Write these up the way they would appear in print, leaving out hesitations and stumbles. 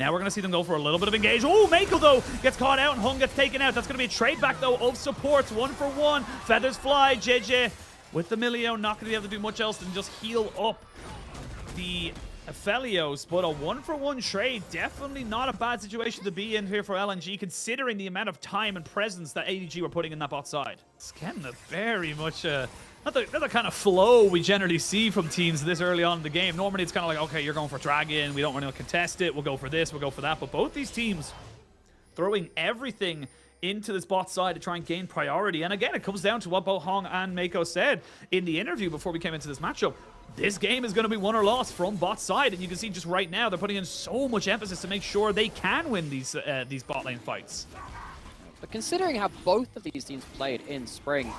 Now we're going to see them go for a little bit of engage. Oh, Mako, though, gets caught out and Hung gets taken out. That's going to be a trade back, though, of supports. 1 for 1. Feathers fly. JJ with the Milio, not going to be able to do much else than just heal up the Aphelios, but a 1 for 1 trade. Definitely not a bad situation to be in here for LNG, considering the amount of time and presence that EDG were putting in that bot side. It's getting a very much not the kind of flow we generally see from teams this early on in the game. Normally it's kind of like, okay, you're going for Dragon, we don't want to contest it, we'll go for this, we'll go for that. But both these teams throwing everything into this bot side to try and gain priority. And again, it comes down to what both Hong and Mako said in the interview before we came into this matchup. This game is going to be won or lost from bot side, and you can see just right now they're putting in so much emphasis to make sure they can win these bot lane fights. But considering how both of these teams played in spring,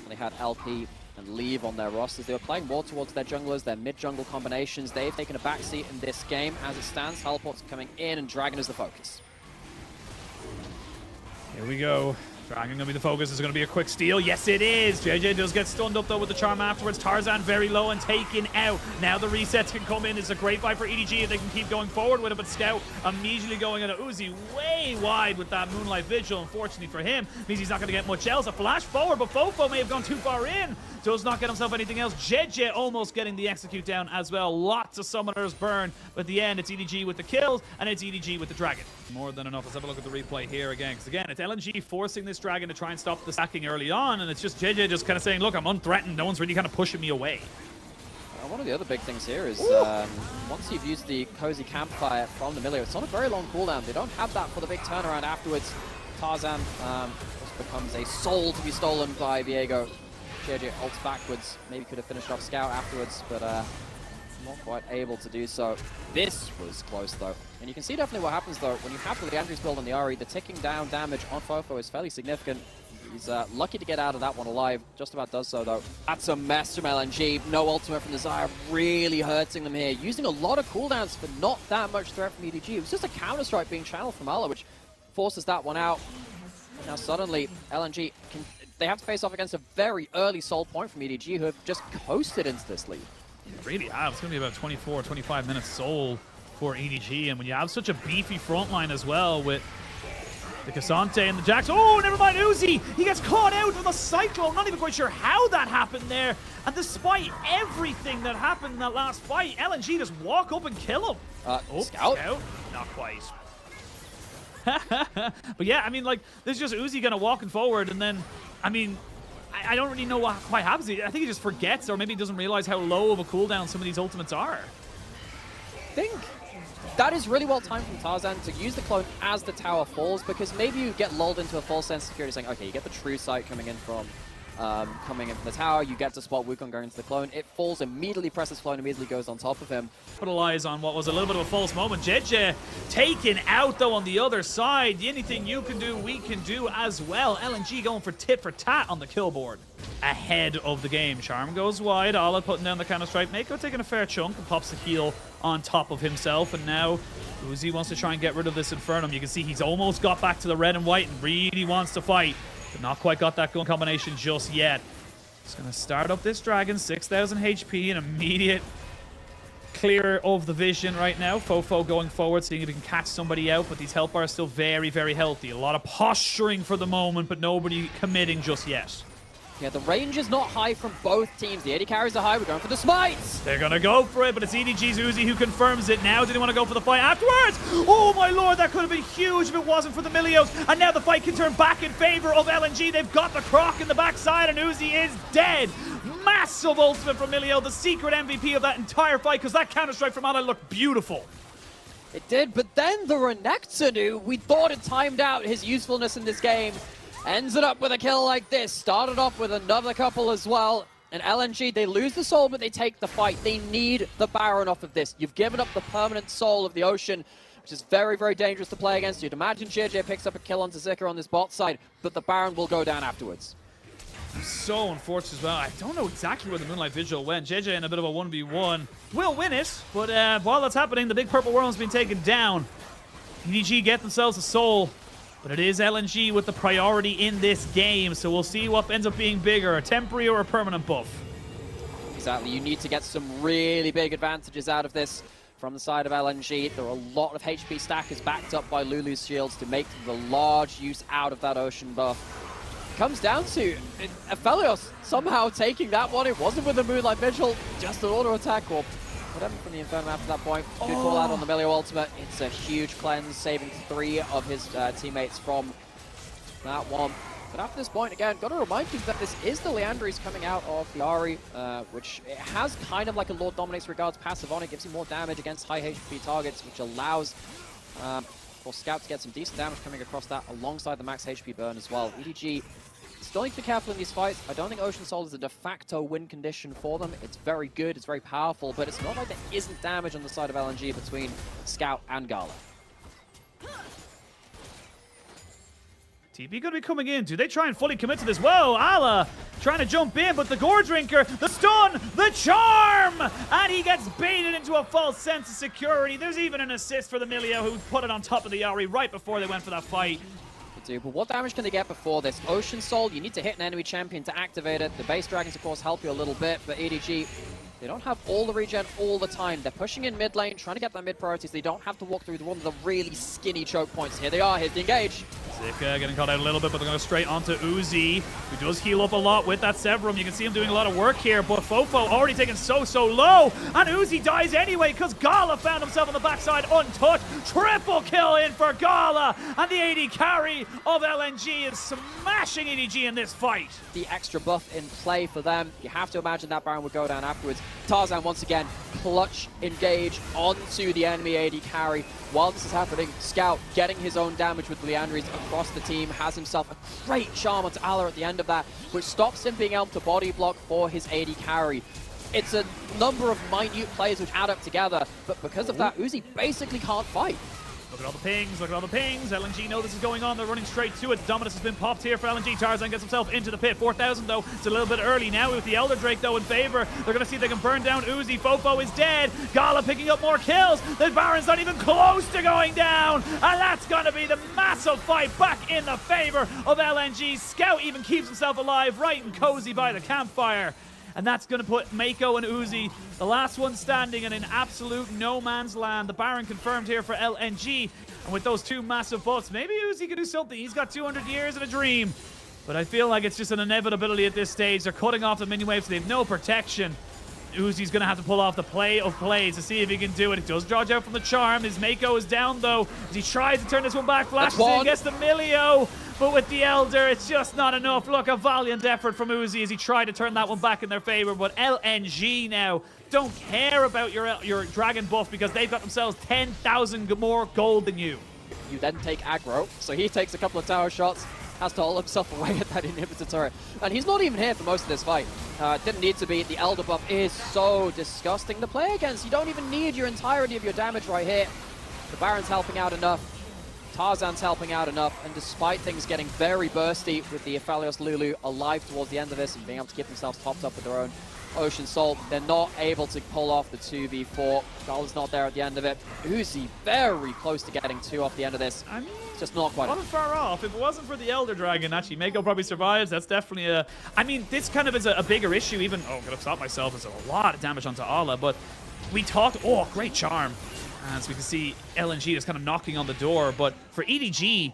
they had LP and Leave on their rosters, they were playing more towards their junglers, their mid-jungle combinations. They've taken a backseat in this game. As it stands, teleports coming in, and Dragon is the focus. Here we go. Dragon gonna be the focus. Is gonna be a quick steal. Yes, it is. JJ does get stunned up though with the charm afterwards. Tarzan very low and taken out. Now the resets can come in. It's a great fight for EDG if they can keep going forward with it. But Scout immediately going into Uzi way wide with that Moonlight Vigil. Unfortunately for him, means he's not gonna get much else. A flash forward, but Fofo may have gone too far in. Does not get himself anything else. JJ almost getting the execute down as well. Lots of summoners burn. But at the end, it's EDG with the kills, and it's EDG with the Dragon. More than enough. Let's have a look at the replay here again. Because again, it's LNG forcing this Dragon to try and stop the stacking early on. And it's just JJ just kind of saying, look, I'm unthreatened. No one's really kind of pushing me away. One of the other big things here is once you've used the Cozy Campfire from the Milio, it's on a very long cooldown. They don't have that for the big turnaround afterwards. Tarzan just becomes a soul to be stolen by Viego. JJ ults backwards. Maybe could have finished off Scout afterwards, but not quite able to do so. This was close, though. And you can see definitely what happens, though. When you have the Leandri's build on the Ahri, the ticking down damage on Fofo is fairly significant. He's lucky to get out of that one alive. Just about does so, though. That's a mess from LNG. No ultimate from the Xayah, really hurting them here. Using a lot of cooldowns for not that much threat from EDG. It was just a counter-strike being channeled from Ala, which forces that one out. Now suddenly, LNG they have to face off against a very early soul point from EDG, who have just coasted into this lead. They really have. It's going to be about 24, 25 minutes soul for EDG. And when you have such a beefy front line as well with the Cassante and the Jax. Oh, never mind, Uzi! He gets caught out with a Cyclone. Not even quite sure how that happened there. And despite everything that happened in that last fight, LNG just walk up and kill him. Scout? Not quite. But yeah, I mean, like, this is just Uzi kind of walking forward, and then, I mean, I don't really know what quite happens. I think he just forgets, or maybe he doesn't realize how low of a cooldown some of these ultimates are. I think that is really well timed from Tarzan to use the clone as the tower falls, because maybe you get lulled into a false sense of security saying, okay, you get the true sight coming in from the tower, you get to spot Wukong going into the clone, it falls, immediately presses clone, immediately goes on top of him. Capitalize on what was a little bit of a false moment. JJ taken out though on the other side. Anything you can do, we can do as well. LNG going for tit for tat on the kill board. Ahead of the game. Charm goes wide. Ala putting down the counter strike. Mako taking a fair chunk and pops the heal on top of himself. And now Uzi wants to try and get rid of this Infernum. You can see he's almost got back to the red and white and really wants to fight. But not quite got that gun combination just yet. He's going to start up this Dragon. 6,000 HP. An immediate clear of the vision right now. Fofo going forward, seeing if he can catch somebody out. But these health bars are still very, very healthy. A lot of posturing for the moment, but nobody committing just yet. Yeah, the range is not high from both teams. The AD carries are high. We're going for the smites. They're going to go for it, but it's EDG's Uzi who confirms it now. Did he want to go for the fight afterwards? Oh, my lord, that could have been huge if it wasn't for the Milios. And now the fight can turn back in favor of LNG. They've got the Croc in the backside, and Uzi is dead. Massive ultimate from Milio, the secret MVP of that entire fight, because that counter-strike from Ala looked beautiful. It did, but then the Renekton, we thought it timed out his usefulness in this game, ends it up with a kill like this. Started off with another couple as well. And LNG, they lose the soul, but they take the fight. They need the Baron off of this. You've given up the permanent soul of the ocean, which is very, very dangerous to play against. You'd imagine JJ picks up a kill onto Zika on this bot side, but the Baron will go down afterwards. So unfortunate as well. I don't know exactly where the Moonlight Vigil went. JJ in a bit of a 1v1. Will win it, but while that's happening, the big purple worm's been taken down. EDG get themselves a soul. But it is LNG with the priority in this game, so we'll see what ends up being bigger, a temporary or a permanent buff. Exactly, you need to get some really big advantages out of this from the side of LNG. There are a lot of HP stackers backed up by Lulu's shields to make the large use out of that Ocean buff. Comes down to Aphelios somehow taking that one. It wasn't with the Moonlight Vigil, just an auto attack or whatever from the Inferno after that point. Good call out on the Milio ultimate. It's a huge cleanse, saving 3 of his teammates from that one. But after this point, again, got to remind you that this is the Leandries coming out of the Ahri, which it has kind of like a Lord Dominates regards passive on it. Gives you more damage against high HP targets, which allows for Scout to get some decent damage coming across that alongside the max HP burn as well. EDG still need to be careful in these fights. I don't think Ocean Soul is a de facto win condition for them. It's very good, it's very powerful, but it's not like there isn't damage on the side of LNG between Scout and Gala. TP going to be coming in. Do they try and fully commit to this? Whoa, Ala trying to jump in, but the Gore Drinker, the stun, the charm! And he gets baited into a false sense of security. There's even an assist for the Milio, who put it on top of the Ahri right before they went for that fight. But what damage can they get before this? Ocean Soul, you need to hit an enemy champion to activate it. The base dragons, of course, help you a little bit, but EDG, they don't have all the regen all the time. They're pushing in mid lane, trying to get that mid priority, so they don't have to walk through one of the really skinny choke points. Here they are, here's the engage. Zika getting caught out a little bit, but they're going straight onto Uzi, who does heal up a lot with that Severum. You can see him doing a lot of work here, but Fofo already taken so low, and Uzi dies anyway because Gala found himself on the backside untouched. Triple kill in for Gala, and the AD carry of LNG is smashing EDG in this fight. The extra buff in play for them. You have to imagine that Baron would go down afterwards. Tarzan once again, clutch engage onto the enemy AD carry. While this is happening, Scout getting his own damage with Leandries across the team, has himself a great charm onto Ala at the end of that, which stops him being able to body block for his AD carry. It's a number of minute plays which add up together, but because of that, Uzi basically can't fight. Look at all the pings, look at all the pings. LNG know this is going on. They're running straight to it. Dominus has been popped here for LNG. Tarzan gets himself into the pit. 4,000 though. It's a little bit early now with the Elder Drake though in favor. They're going to see if they can burn down Uzi. Fofo is dead. Gala picking up more kills. The Baron's not even close to going down. And that's going to be the massive fight back in the favor of LNG. Scout even keeps himself alive right and cozy by the campfire. And that's going to put Mako and Uzi, the last one standing, in an absolute no man's land. The Baron confirmed here for LNG. And with those 2 massive buffs, maybe Uzi can do something. He's got 200 years and a dream. But I feel like it's just an inevitability at this stage. They're cutting off the minion waves. So they have no protection. Uzi's going to have to pull off the play of plays to see if he can do it. He does dodge out from the charm. His Mako is down, though, as he tries to turn this one back. Flashes in, gets the Milio. But with the Elder, it's just not enough. Look, a valiant effort from Uzi as he tried to turn that one back in their favor. But LNG now don't care about your dragon buff because they've got themselves 10,000 more gold than you. You then take aggro, so he takes a couple of tower shots, has to hold himself away at that inhibitor turret. And he's not even here for most of this fight. Didn't need to be. The Elder buff is so disgusting to play against. You don't even need your entirety of your damage right here. The Baron's helping out enough. Tarzan's helping out enough, and despite things getting very bursty with the Aphelios Lulu alive towards the end of this and being able to keep themselves topped up with their own Ocean Soul, they're not able to pull off the 2v4. Gala's not there at the end of it. Uzi very close to getting 2 off the end of this. I mean, just not quite. Not far off. If it wasn't for the Elder Dragon, actually, Mako probably survives. That's definitely a... I mean, this kind of is a bigger issue. Even... Oh, I'm going to stop myself. It's a lot of damage onto Ala, but we talked... Oh, great charm. As we can see, LNG is kind of knocking on the door. But for EDG,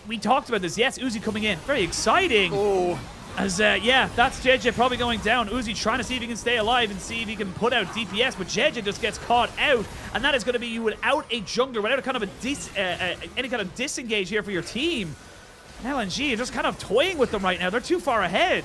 we talked about this. Yes, Uzi coming in. Very exciting. Oh. As, yeah, that's JJ probably going down. Uzi trying to see if he can stay alive and see if he can put out DPS, but JJ just gets caught out, and that is going to be you without a jungler, without a kind of any kind of disengage here for your team. And LNG are just kind of toying with them right now. They're too far ahead.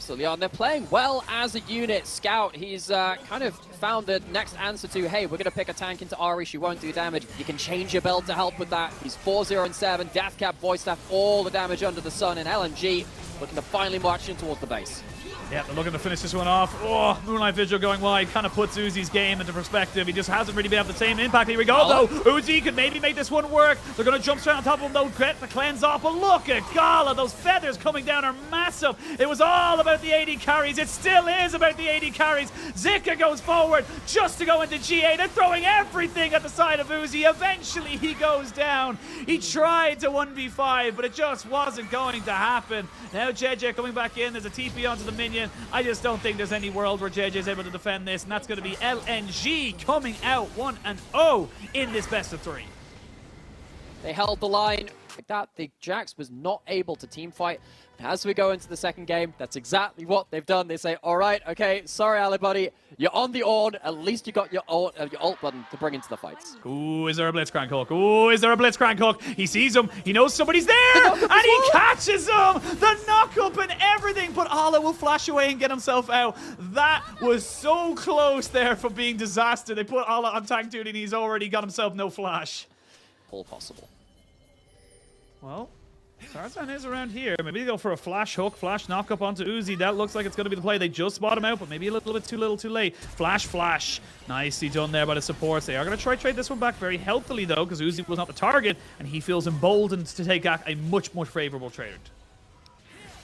So Leon, they're playing well as a unit. Scout, he's kind of found the next answer to, hey, we're going to pick a tank into Ahri, she won't do damage. You can change your build to help with that. He's 4-0-7, Deathcap, Voice Staff, all the damage under the sun, and LNG looking to finally march in towards the base. Yeah, they're looking to finish this one off. Oh, Moonlight Vigil going wide kind of puts Uzi's game into perspective. He just hasn't really been able the same impact. Here we go, though. Uzi could maybe make this one work. They're going to jump straight on top of him, though. Get the cleanse off. But look at Gala. Those feathers coming down are massive. It was all about the AD carries. It still is about the AD carries. Zika goes forward just to go into GA. They're throwing everything at the side of Uzi. Eventually, he goes down. He tried to 1v5, but it just wasn't going to happen. Now, JJ coming back in. There's a TP onto the minion. opinion. I just don't think there's any world where JJ is able to defend this, and that's going to be LNG coming out 1-0 in this best of 3. They held the line like that. The Jax was not able to team fight. As we go into the second game, that's exactly what they've done. They say, all right, okay, sorry, Ali buddy, you're on the Ord. At least you got your ult button to bring into the fights. Ooh, is there a Blitzcrank hook? Ooh, is there a Blitzcrank hook? He sees him. He knows somebody's there, and he catches him. The knock-up and everything, but Ala will flash away and get himself out. That was so close there from being disaster. They put Ala on tank duty, and he's already got himself no flash. All possible. Well, Tarzan is around here. Maybe they go for a flash hook, flash knock up onto Uzi. That looks like it's going to be the play. They just spot him out, but maybe a little bit too little too late. Flash. Nicely done there by the supports. They are going to try trade this one back very healthily, though, because Uzi was not the target, and he feels emboldened to take a much more favorable trade.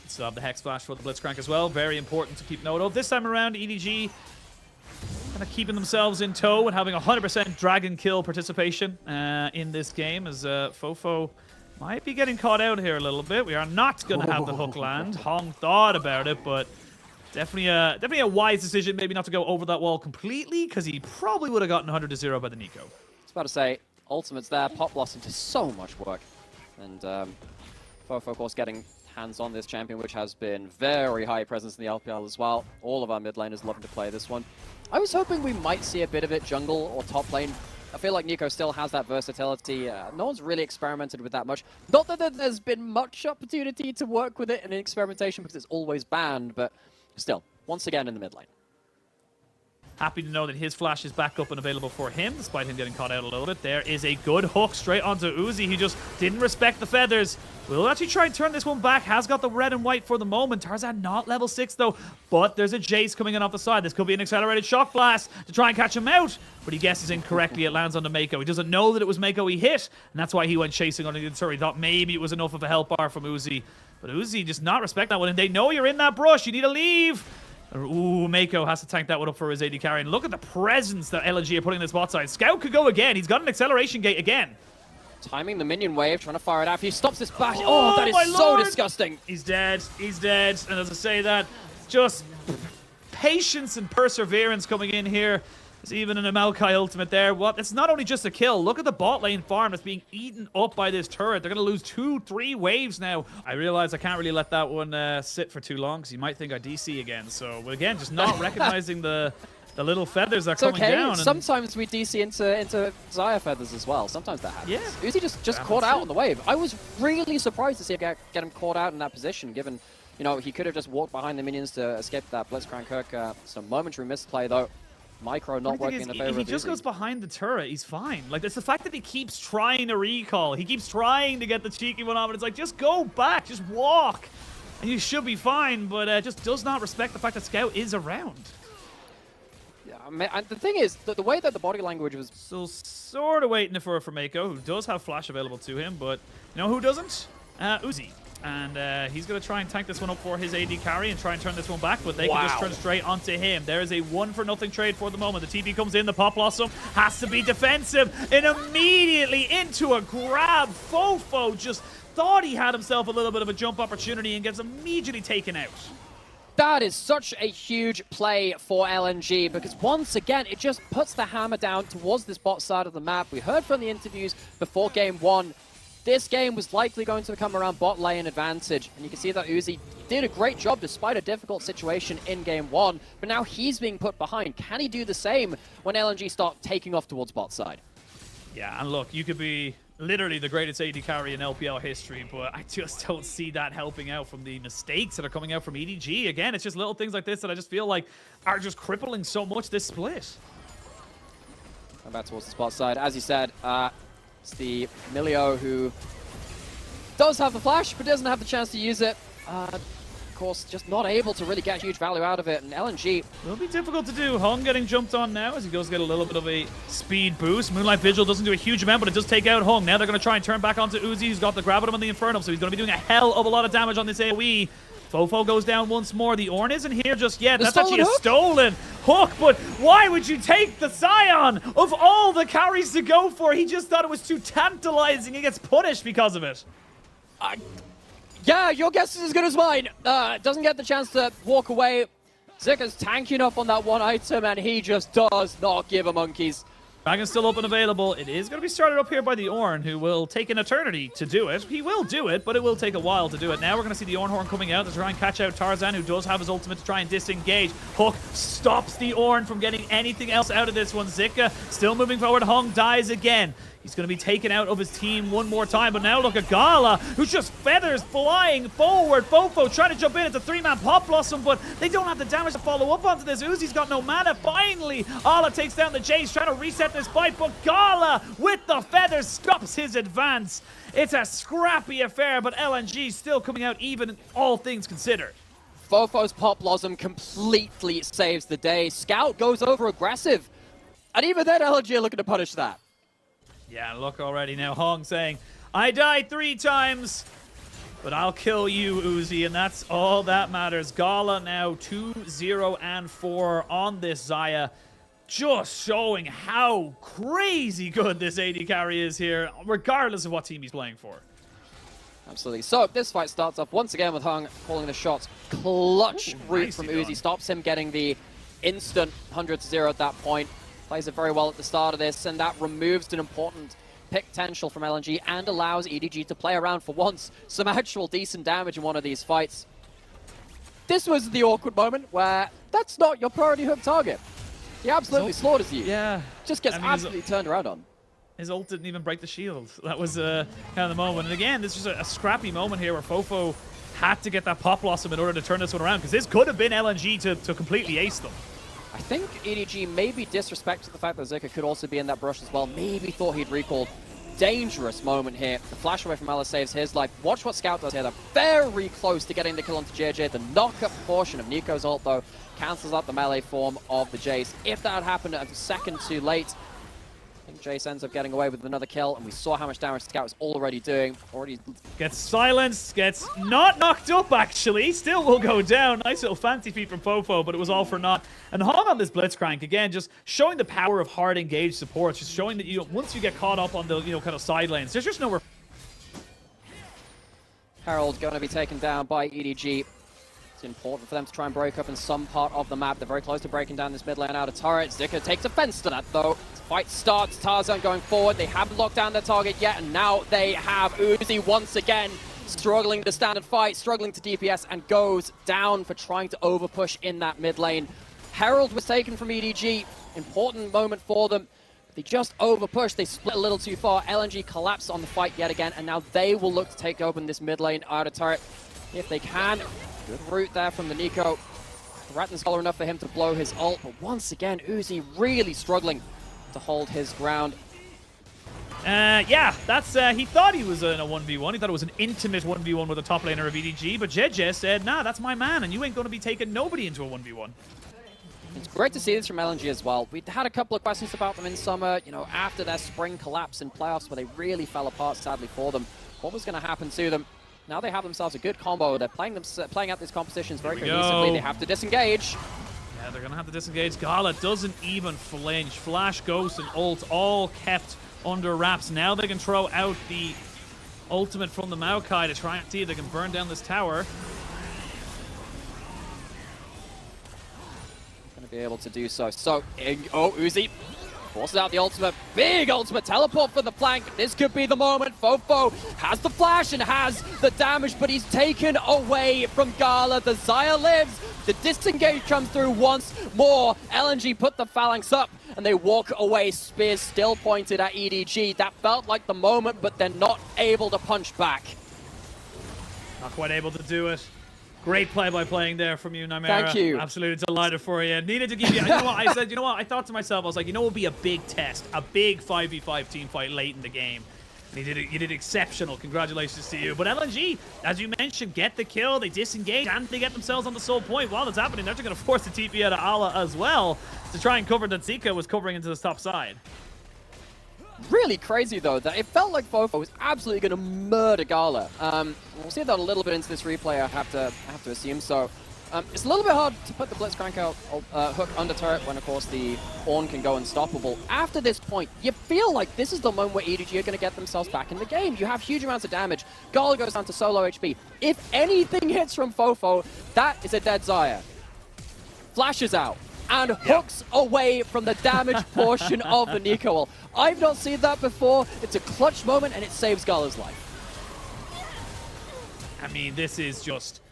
Still have the Hex Flash for the Blitzcrank as well. Very important to keep note of. This time around, EDG kind of keeping themselves in tow and having 100% dragon kill participation in this game, as Fofo might be getting caught out here a little bit. We are not going to have the hook land. Hong thought about it, but definitely a wise decision maybe not to go over that wall completely, because he probably would have gotten 100-0 by the Nico. I was about to say, ultimate's there. Pop Blossom does so much work. And Fofo, of course, getting hands on this champion, which has been very high presence in the LPL as well. All of our mid laners loving to play this one. I was hoping we might see a bit of it jungle or top lane. I feel like Nico still has that versatility. No one's really experimented with that much. Not that there's been much opportunity to work with it in experimentation, because it's always banned, but still, once again in the mid lane. Happy to know that his flash is back up and available for him, despite him getting caught out a little bit. There is a good hook straight onto Uzi. He just didn't respect the feathers. We'll actually try and turn this one back. Has got the red and white for the moment. Tarzan not level 6, though, but there's a Jace coming in off the side. This could be an accelerated shock blast to try and catch him out, but he guesses incorrectly. It lands onto Mako. He doesn't know that it was Mako he hit, and that's why he went chasing on it. Sorry, he thought maybe it was enough of a help bar from Uzi, but Uzi just not respect that one, and they know you're in that brush. You need to leave. Ooh, Mako has to tank that one up for his AD carry. And look at the presence that LNG are putting in this bot side. Scout could go again. He's got an acceleration gate again. Timing the minion wave, trying to fire it after he stops this bash. Oh, that is so disgusting. He's dead. He's dead. And as I say that, just patience and perseverance coming in here. There's even an Amalkai ultimate there. What? It's not only just a kill. Look at the bot lane farm that's being eaten up by this turret. They're going to lose 2-3 waves now. I realize I can't really let that one sit for too long, because you might think I DC again. So, again, just not recognizing the little feathers that are coming down. Sometimes we DC into Xayah feathers as well. Sometimes that happens. Yeah. Uzi just caught out on the wave. I was really surprised to see him get him caught out in that position, given, you know, he could have just walked behind the minions to escape that Blitzcrank hook. Some momentary misplay, though. Micro not working in the favor of Uzi. He just goes behind the turret. He's fine. Like, it's the fact that he keeps trying to recall. He keeps trying to get the cheeky one off, and it's like, just go back. Just walk. And you should be fine, but just does not respect the fact that Scout is around. Yeah, I mean, and the thing is, the way that the body language was... So, sort of waiting for Mako, who does have flash available to him, but you know who doesn't? Uzi. And he's going to try and tank this one up for his AD carry and try and turn this one back, but they can just turn straight onto him. There is a 1-for-0 trade for the moment. The TP comes in, the Pop Blossom has to be defensive, and immediately into a grab. Fofo just thought he had himself a little bit of a jump opportunity and gets immediately taken out. That is such a huge play for LNG, because once again, it just puts the hammer down towards this bot side of the map. We heard from the interviews before game 1, this game was likely going to come around bot lane advantage, and you can see that Uzi did a great job despite a difficult situation in game 1, but now he's being put behind. Can he do the same when LNG start taking off towards bot side? Yeah, and look, you could be literally the greatest AD carry in LPL history, but I just don't see that helping out from the mistakes that are coming out from EDG. Again, it's just little things like this that I just feel like are just crippling so much this split. Going back towards the spot side, as you said, it's the Milio who does have the flash, but doesn't have the chance to use it. Of course, just not able to really get huge value out of it. And LNG... Will be difficult to do. Hung getting jumped on now as he goes to get a little bit of a speed boost. Moonlight Vigil doesn't do a huge amount, but it does take out Hung. Now they're going to try and turn back onto Uzi, who's got the Gravitum on the Infernum, so he's going to be doing a hell of a lot of damage on this AoE. Fofo goes down once more. The Ornn isn't here just yet. That's actually a stolen hook, but why would you take the Scion of all the carries to go for? He just thought it was too tantalizing. He gets punished because of it. Yeah, your guess is as good as mine. Doesn't get the chance to walk away. Zika's tanking up on that one item, and he just does not give a monkeys. Dragon's still up and available. It is going to be started up here by the Ornn, who will take an eternity to do it. He will do it, but it will take a while to do it. Now we're going to see the Ornn Horn coming out to try and catch out Tarzan, who does have his ultimate to try and disengage. Hook stops the Ornn from getting anything else out of this one. Zika still moving forward. Hung dies again. He's going to be taken out of his team one more time, but now look at Gala, who's just feathers flying forward. Fofo trying to jump in. It's a 3-man Pop Blossom, but they don't have the damage to follow up onto this. Uzi's got no mana. Finally, Ala takes down the Jace, trying to reset this fight, but Gala, with the feathers, stops his advance. It's a scrappy affair, but LNG still coming out even, all things considered. Fofo's Pop Blossom completely saves the day. Scout goes over aggressive, and even then LNG are looking to punish that. Yeah, look already now. Hong saying, I died 3 times, but I'll kill you, Uzi, and that's all that matters. Gala now 2-0-4 on this Xayah. Just showing how crazy good this AD carry is here, regardless of what team he's playing for. Absolutely. So this fight starts off once again with Hung calling the shots. Clutch route from Uzi stops him getting the instant 100-0 at that point. Plays it very well at the start of this, and that removes an important potential from LNG and allows EDG to play around for once. Some actual decent damage in one of these fights. This was the awkward moment where that's not your priority hook target. He absolutely slaughters you. Yeah. Just gets absolutely turned around on. His ult didn't even break the shield. That was kind of the moment. And again, this was a scrappy moment here where Fofo had to get that Pop Blossom in order to turn this one around, because this could have been LNG to completely ace them. I think EDG maybe disrespected the fact that Zika could also be in that brush as well. Maybe thought he'd recalled. Dangerous moment here. The flash away from Ella saves his life. Watch what Scout does here. They're very close to getting the kill onto JJ. The knock-up portion of Nico's ult, though, cancels out the melee form of the Jace. If that had happened a second too late, I think Jace ends up getting away with another kill, and we saw how much damage Scout was already doing. Gets silenced, gets not knocked up, actually. Still will go down. Nice little fancy feat from Fofo, but it was all for naught. And Hong on this Blitzcrank, again, just showing the power of hard engaged supports, just showing that once you get caught up on the kind of side lanes, there's just nowhere. Herald going to be taken down by EDG. It's important for them to try and break up in some part of the map. They're very close to breaking down this mid lane out of turret. Zika takes offense to that, though. Fight starts. Tarzan going forward. They haven't locked down their target yet, and now they have Uzi once again struggling to standard fight, struggling to DPS, and goes down for trying to overpush in that mid lane. Herald was taken from EDG. Important moment for them. They just overpushed. They split a little too far. LNG collapsed on the fight yet again, and now they will look to take open this mid lane out of turret if they can. Good route there from the Nico. Threatens Scholar enough for him to blow his ult, but once again, Uzi really struggling to hold his ground. Yeah, that's he thought he was in a 1v1. He thought it was an intimate 1v1 with a top laner of EDG, but JJ said, nah, that's my man, and you ain't going to be taking nobody into a 1v1. It's great to see this from LNG as well. We'd had a couple of questions about them in summer, after their spring collapse in playoffs where they really fell apart, sadly, for them. What was going to happen to them? Now they have themselves a good combo. They're playing out these competitions very cohesively. They have to disengage. Yeah, they're going to have to disengage. Gala doesn't even flinch. Flash, Ghost, and ult all kept under wraps. Now they can throw out the ultimate from the Maokai to try and see if they can burn down this tower. Going to be able to do so. Uzi forces out the ultimate. Big ultimate teleport for the flank. This could be the moment. Fofo has the flash and has the damage, but he's taken away from Gala. The Xayah lives. The disengage comes through once more. LNG put the phalanx up and they walk away. Spears still pointed at EDG. That felt like the moment, but they're not able to punch back. Not quite able to do it. Great play-by-playing there from you, Nymera. Thank you. Absolutely delighted for you. Needed to give you... You know what? I said, I thought to myself, I was like, it would be a big test. A big 5v5 team fight late in the game. And you did exceptional. Congratulations to you. But LNG, as you mentioned, get the kill. They disengage, and they get themselves on the soul point. While it's happening, they're going to force the TP out of Ala as well to try and cover that Zika was covering into the top side. Really crazy, though, that it felt like Fofo was absolutely going to murder Gala. We'll see that a little bit into this replay, I have to assume so. It's a little bit hard to put the Blitzcrank out hook under turret when, of course, the Ornn can go unstoppable. After this point, you feel like this is the moment where EDG are going to get themselves back in the game. You have huge amounts of damage. Gala goes down to solo HP. If anything hits from Fofo, that is a dead Xayah. Flashes out and hooks away from the damage portion of the Nico ult. I've not seen that before. It's a clutch moment, and it saves Gala's life. I mean, this is just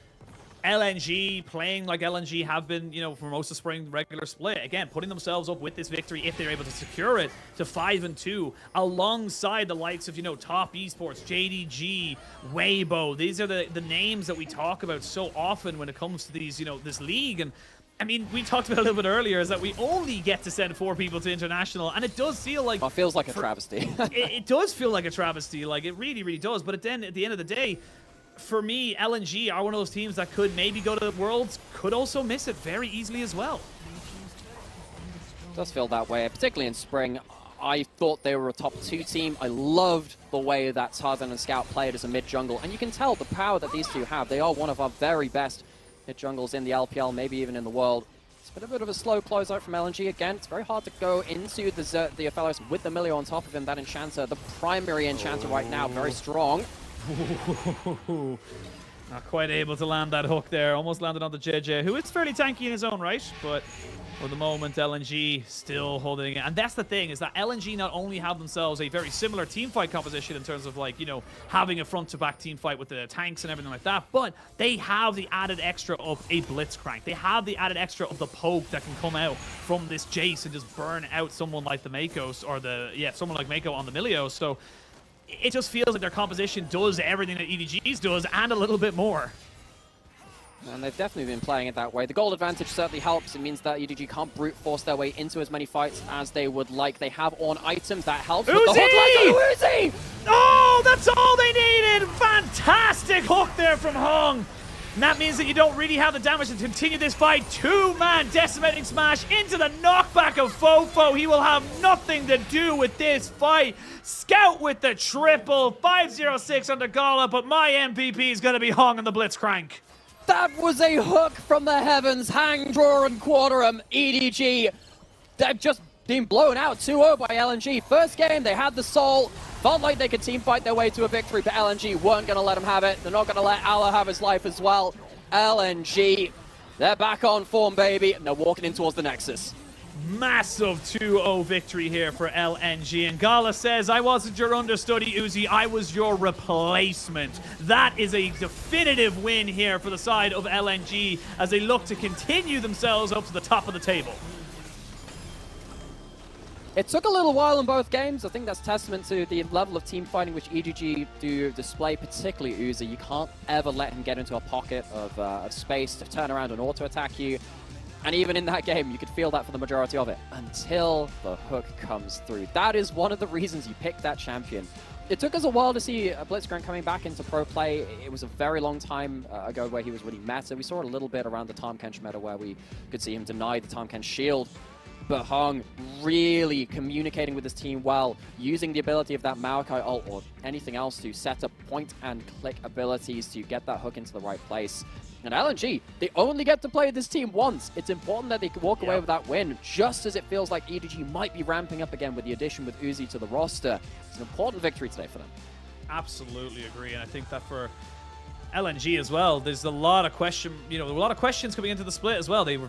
LNG playing like LNG have been, for most of spring regular split. Again, putting themselves up with this victory if they're able to secure it to 5-2 alongside the likes of, top esports, JDG, Weibo. These are the names that we talk about so often when it comes to these, this league. And I mean, we talked about a little bit earlier is that we only get to send 4 people to international, and it does feel like... It feels like a travesty. it does feel like a travesty. Like, it really, really does. But then at the end of the day, for me, LNG are one of those teams that could maybe go to Worlds, could also miss it very easily as well. It does feel that way, particularly in spring. I thought they were a top 2 team. I loved the way that Tarzan and Scout played as a mid-jungle, and you can tell the power that these two have. They are one of our very best mid-jungles in the LPL, maybe even in the world. It's been a bit of a slow closeout from LNG again. It's very hard to go into the Fellows with the Milio on top of him. That Enchanter, the primary Enchanter right now, very strong. Not quite able to land that hook there. Almost landed on the JJ, who is fairly tanky in his own right, but for the moment, LNG still holding it. And that's the thing, is that LNG not only have themselves a very similar teamfight composition in terms of, like, having a front-to-back teamfight with the tanks and everything like that, but they have the added extra of a Blitzcrank. They have the added extra of the poke that can come out from this Jace and just burn out someone like the Makos, or someone like Mako on the Milio. So it just feels like their composition does everything that EDG's does and a little bit more. And they've definitely been playing it that way. The gold advantage certainly helps. It means that EDG can't brute force their way into as many fights as they would like. They have Ornn items that helps. Uzi! With the hook like Uzi! Oh, that's all they needed! Fantastic hook there from Hung. And that means that you don't really have the damage to continue this fight. 2-man decimating smash into the knockback of Fofo. He will have nothing to do with this fight. Scout with the triple. 506 under Gala, but my MVP is going to be Hung on the Blitzcrank. That was a hook from the heavens. Hang, draw, and quarter 'em. EDG, they've just been blown out 2-0 by LNG. First game, they had the soul. Felt like they could team fight their way to a victory, but LNG weren't going to let them have it. They're not going to let Allah have his life as well. LNG, they're back on form, baby, and they're walking in towards the Nexus. Massive 2-0 victory here for LNG. And Gala says, I wasn't your understudy, Uzi. I was your replacement. That is a definitive win here for the side of LNG as they look to continue themselves up to the top of the table. It took a little while in both games. I think that's testament to the level of team fighting which EDG do display, particularly Uzi. You can't ever let him get into a pocket of space to turn around and auto-attack you. And even in that game, you could feel that for the majority of it, until the hook comes through. That is one of the reasons you picked that champion. It took us a while to see Blitzcrank coming back into pro play. It was a very long time ago where he was really meta. We saw it a little bit around the Tahm Kench meta where we could see him deny the Tahm Kench shield. But Hung really communicating with his team well, using the ability of that Maokai ult or anything else to set up point-and-click abilities to get that hook into the right place. And LNG, they only get to play this team once. It's important that they can walk away with that win, just as it feels like EDG might be ramping up again with the addition with Uzi to the roster. It's an important victory today for them. Absolutely agree, and I think that for LNG as well, there's a lot of questions coming into the split as well. They were